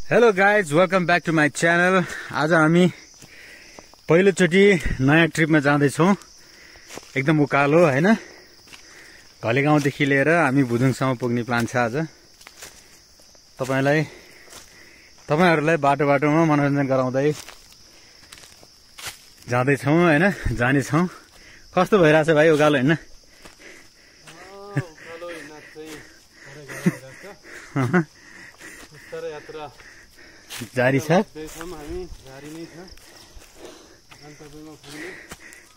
Hello guys, welcome back to my channel. आज हामी पहिलोचोटि नयाँ ट्रिपमा जाँदैछौँ। एकदम उकालो होइन, घलेगाउँदेखि लिएर हामी भुजुङसम्म पुग्ने प्लान छ। आज तपाईहरुलाई बाटो बाटोमा मनोरञ्जन गराउँदै जाँदैछौँ होइन, जानेछौँ। कस्तो भइरहेछ भाइ उकालो हिँड्न? जारी छ।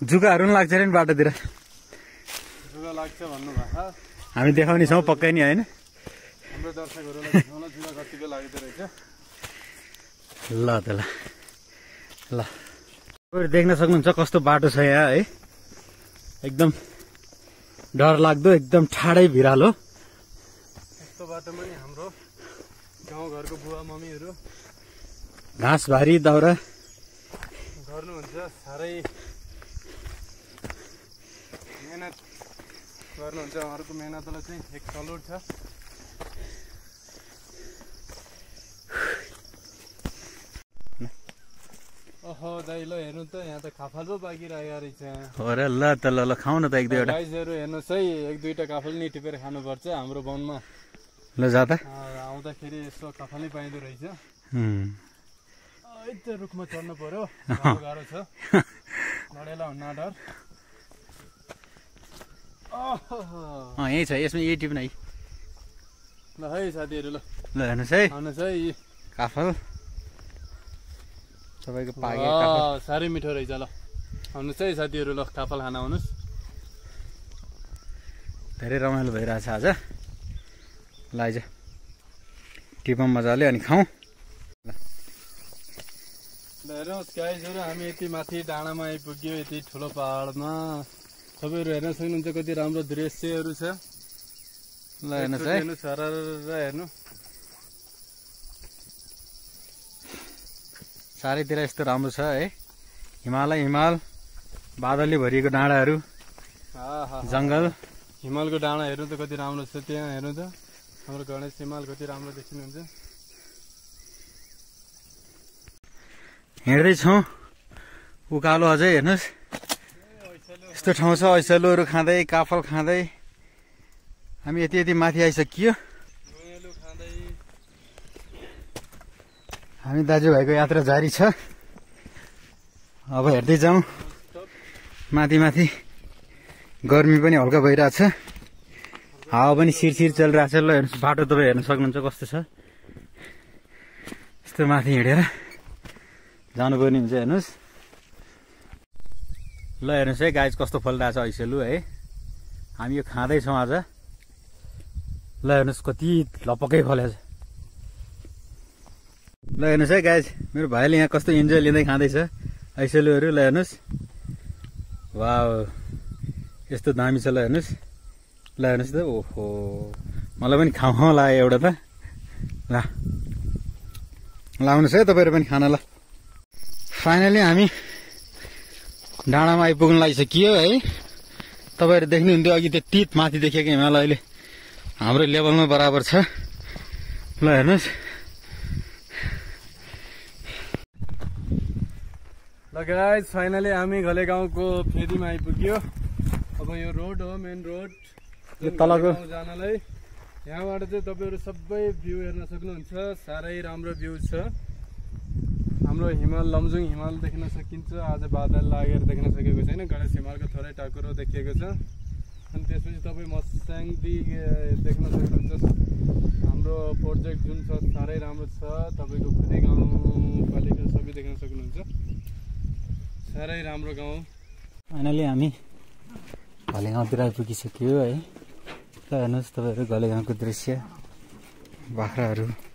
जुगाहरू पनि लाग्छ अरे नि बाटोतिर? जुगा लाग्छ भन्नुभएको, हामी देखाउने छौँ पक्कै नि होइन। हाम्रो दर्शकहरूलाई देखाउन जुगा कतिको लाग्दो रहेछ। ल त ल तपाईँहरू देख्न सक्नुहुन्छ कस्तो बाटो छ यहाँ है। एकदम डर लाग्दो, एकदम ठाडै भिरालो। यस्तो बाटोमा नि हाम्रो गाउँघरको बुवा मम्मीहरू घाँसबारी दाउरा गर्नुहुन्छ। साह्रै मेहनत गर्नुहुन्छ। उहाँहरूको मेहनतलाई चाहिँ एक सलुट छ। ओहो दाइ, ल हेर्नु त, यहाँ त काफल पो बाँकी रहेको रहेछ। अरे ल त ल खाऊ न त एक दुईवटा। गाइजहरू हेर्नुहोस् है, एक दुईवटा काफल नि टिपेर खानुपर्छ। हाम्रो वनमा ल जा त। आउँदाखेरि यसो काफल नै पाइँदो रहेछ। त्यो रुखमा चढ्नु पर्यो, गाह्रो छ। लडेला हुन्न डर। यही छ, यसमा यही टिप्न है। ल है साथीहरू, ल हेर्नुहोस् है, आउनुहोस् है। काफल तपाईँको पाकेको काफल साह्रै मिठो रहेछ। ल आउनुहोस् है साथीहरू, ल काफल खान आउनुहोस्। धेरै रमाइलो भइरहेछ आज। ल आइज टिपौँ मजाले अनि खाउँ। हेर्नुहोस् गाइजहरू, हामी यति माथि डाँडामा आइपुग्यो, यति ठुलो पहाडमा। तपाईँहरू हेर्न सक्नुहुन्छ कति राम्रो दृश्यहरू छ। ल हेर्नुहोस् है, हेर्नु चारैतिर यस्तो राम्रो छ है। हिमाल, बादलले भरिएको डाँडाहरू, जङ्गल। हिमालको डाँडा हेर्नु त कति राम्रो छ। त्यहाँ हेर्नु त, हाम्रो गणेश हिमाल कति राम्रो देखिनुहुन्छ। हिँड्दैछौँ उकालो अझै। हेर्नुहोस् यस्तो ठाउँ छ, ऐसलुहरू खाँदै, काफल खाँदै हामी यति माथि आइसकियो। हामी दाजुभाइको यात्रा जारी छ। अब हेर्दै जाउँ माथि। गर्मी पनि हल्का भइरहेछ, हावा पनि सिरसिर चलिरहेछ। ल हेर्नुहोस् बाटो तपाईँ हेर्न सक्नुहुन्छ कस्तो छ। यस्तो माथि हिँडेर जानुपर्ने हुन्छ। हेर्नुहोस्, ल हेर्नुहोस् है गाइज कस्तो फलिरहेछ ऐसेलु है। हामी यो खाँदैछौँ आज। ल हेर्नुहोस् कति लपक्कै फलेछ। ल हेर्नुहोस् है गाइज, मेरो भाइले यहाँ कस्तो इन्जोय लिँदै खाँदैछ ऐसेलुहरू। ल हेर्नुहोस्, वाउ यस्तो दामी छ। ल हेर्नुहोस्, ल हेर्नुहोस् त। ओहो, मलाई पनि खाउँ लाग्यो एउटा त। ल आउनुहोस् है तपाईँहरू पनि खान। ल फाइनली हामी डाँडामा आइपुग्न लागिसकियो है। तपाईँहरू देख्नुहुन्थ्यो अघि त्यो तित माथि देखेको हिमाल अहिले हाम्रो लेभलमा बराबर छ। ल हेर्नुहोस्, ल गाइज फाइनली हामी घलेगाउँको फेदीमा आइपुग्यो। अब यो रोड हो, मेन रोड यो तलको जानलाई। यहाँबाट चाहिँ तपाईँहरू सबै भ्यू हेर्न सक्नुहुन्छ। साह्रै राम्रो भ्यू छ। हाम्रो हिमाल, लमजुङ हिमाल देख्न सकिन्छ। आज बादल लागेर देख्न सकेको छैन। गणेश हिमालको थोरै टाकुरो देखिएको छ। अनि त्यसपछि तपाईँ मस्याङदी देख्न सक्नुहुन्छ। हाम्रो प्रोजेक्ट जुन छ साह्रै राम्रो छ। तपाईँको खुदै गाउँपालिका सबै देख्न सक्नुहुन्छ। साह्रै राम्रो गाउँ। फाइनली हामी घलेगाउँतिर आइपुगिसक्यो है। ल हेर्नुहोस् तपाईँहरू घलेगाउँको दृश्य, बाख्राहरू।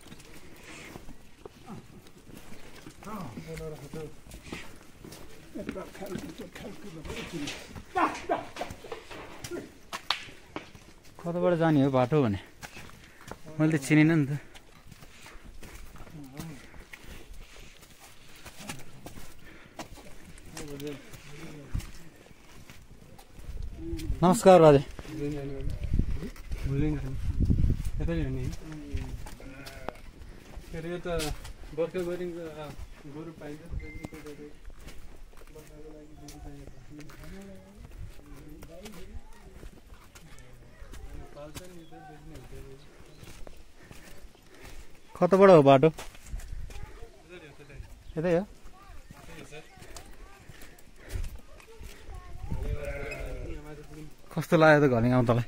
कताबाट जाने हो बाटो भने मैले त चिनिनँ नि त। नमस्कार बाजे। के अरे यता बर्खा गरिन्छ गोरु पाइन्छ बर्खाको लागि गोरु चाहिएको पाल्छ नि त बेच्ने हुन्छ कताबाट हो बाटो यतै हो कस्तो लाग्यो त घले गाउँ तँलाई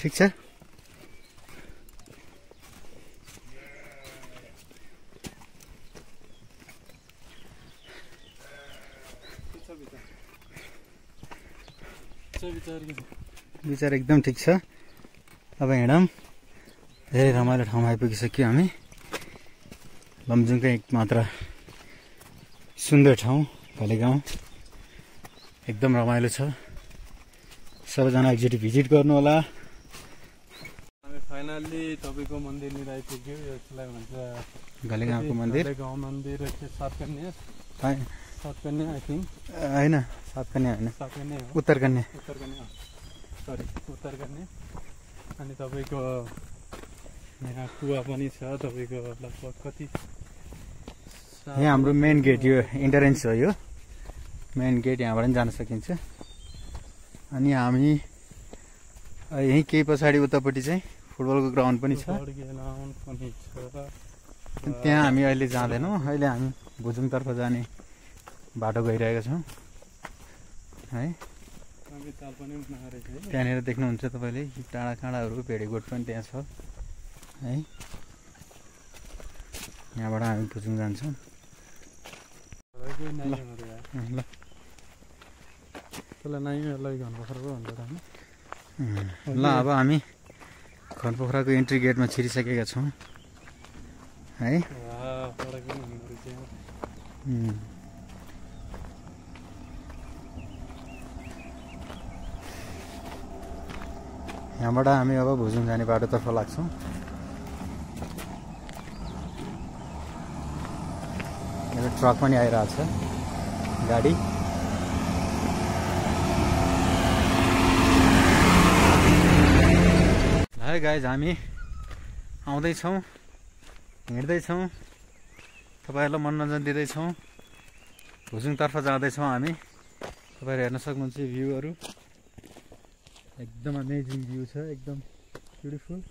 ठिक छ विचार एकदम ठिक छ अब हिँडौँ धेरै रमाइलो ठाउँमा आइपुगिसक्यो हामी लमजुङकै एकमात्र सुन्दर ठाउँ घले गाउँ एकदम रमाइलो छ सबैजना एकचोटि भिजिट गर्नु होला हामी फाइनल्ली तपाईँको मन्दिरनिर आइपुग्यो यसलाई भन्छ घले गाउँको मन्दिर गाउँ मन्दिर सातकन्या सातकन्या आई थिङ्क होइन सातकन्या होइन सातकन्या हो उत्तरकन्या उत्तरकन्या सरी उत्तरकन्या अनि तपाईँको यहाँ कुवा पनि छ तपाईँको लगभग कति यहाँ हाम्रो मेन गेट यो इन्ट्रेन्स हो यो मेन गेट यहाँबाट पनि जान सकिन्छ अनि हामी यहीँ केही पछाडि उतापट्टि चाहिँ फुटबलको ग्राउन्ड पनि छ त्यहाँ हामी अहिले जाँदैनौँ अहिले हामी भुजुङतर्फ जाने बाटो गइरहेका छौँ है त्यहाँनिर देख्नुहुन्छ तपाईँले डाँडा काँडाहरू भेडीगोठ पनि त्यहाँ छ है यहाँबाट हामी भुजुङ जान्छौँ ल ल अब हामी घनपोखराको इन्ट्री गेटमा छिरिसकेका छौँ है यहाँबाट हामी अब भुजुङ जाने बाटोतर्फ लाग्छौँ मेरो ट्रक पनि आइरहेको छ गाडी है गाइज हामी आउँदैछौँ हिँड्दैछौँ तपाईँहरूलाई मनोरञ्जन दिँदैछौँ भुजुङतर्फ जाँदैछौँ हामी तपाईँहरू हेर्न सक्नुहुन्छ भ्यूहरू एकदम अमेजिङ भ्यू छ एकदम ब्युटिफुल